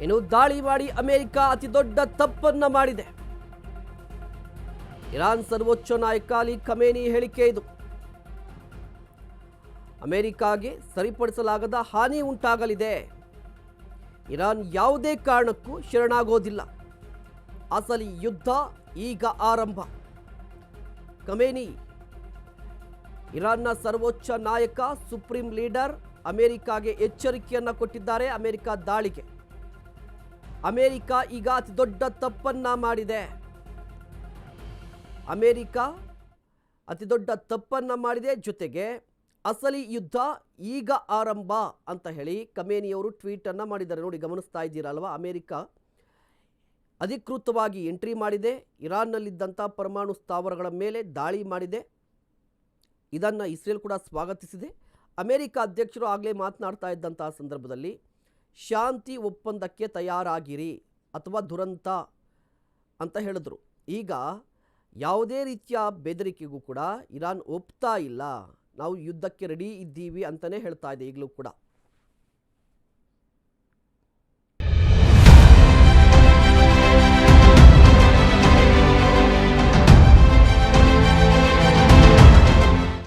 ಇನ್ನು ದಾಳಿ ಮಾಡಿ ಅಮೆರಿಕ ಅತಿ ದೊಡ್ಡ ತಪ್ಪನ್ನ ಮಾಡಿದೆ. ಇರಾನ್ ಸರ್ವೋಚ್ಚ ನಾಯಕ ಅಲಿ ಖಮೇನಿ ಹೇಳಿಕೆ ಇದು. ಅಮೆರಿಕಾಗೆ ಸರಿಪಡಿಸಲಾಗದ ಹಾನಿ ಉಂಟಾಗಲಿದೆ. ಇರಾನ್ ಯಾವುದೇ ಕಾರಣಕ್ಕೂ ಶರಣಾಗೋದಿಲ್ಲ. ಅಸಲಿ ಯುದ್ಧ ಈಗ ಆರಂಭ. ಖಮೇನಿ ಇರಾನ್ನ ಸರ್ವೋಚ್ಚ ನಾಯಕ, ಸುಪ್ರೀಂ ಲೀಡರ್ ಅಮೆರಿಕಾಗೆ ಎಚ್ಚರಿಕೆಯನ್ನ ಕೊಟ್ಟಿದ್ದಾರೆ. ಅಮೆರಿಕ ದಾಳಿಗೆ ಅಮೆರಿಕ ಈಗ ಅತಿ ದೊಡ್ಡ ತಪ್ಪನ್ನ ಮಾಡಿದೆ. ಅಮೆರಿಕ ಅತಿ ದೊಡ್ಡ ತಪ್ಪನ್ನ ಮಾಡಿದೆ, ಜೊತೆಗೆ ಅಸಲಿ ಯುದ್ಧ ಈಗ ಆರಂಭ ಅಂತ ಹೇಳಿ ಖಮೇನಿಯವರು ಟ್ವೀಟ್ ಅನ್ನ ಮಾಡಿದ್ದಾರೆ. ನೋಡಿ, ಗಮನಿಸ್ತಾ ಇದ್ದೀರಲ್ವಾ? ಅಮೆರಿಕ ಅಧಿಕೃತವಾಗಿ ಎಂಟ್ರಿ ಮಾಡಿದೆ, ಇರಾನ್ನಲ್ಲಿದ್ದಂಥ ಪರಮಾಣು ಸ್ಥಾವರಗಳ ಮೇಲೆ ದಾಳಿ ಮಾಡಿದೆ. ಇದನ್ನು ಇಸ್ರೇಲ್ ಕೂಡ ಸ್ವಾಗತಿಸಿದೆ. ಅಮೆರಿಕ ಅಧ್ಯಕ್ಷರು ಆಗಲೇ ಮಾತನಾಡ್ತಾ ಇದ್ದಂತಹ ಸಂದರ್ಭದಲ್ಲಿ ಶಾಂತಿ ಒಪ್ಪಂದಕ್ಕೆ ತಯಾರಾಗಿರಿ ಅಥವಾ ದುರಂತ ಅಂತ ಹೇಳಿದ್ರು. ಈಗ ಯಾವುದೇ ರೀತಿಯ ಬೆದರಿಕೆಗೂ ಕೂಡ ಇರಾನ್ ಒಪ್ತಾ ಇಲ್ಲ. ನಾವು ಯುದ್ಧಕ್ಕೆ ರೆಡಿ ಇದ್ದೀವಿ ಅಂತಲೇ ಹೇಳ್ತಾ ಇದೆ ಈಗಲೂ ಕೂಡ.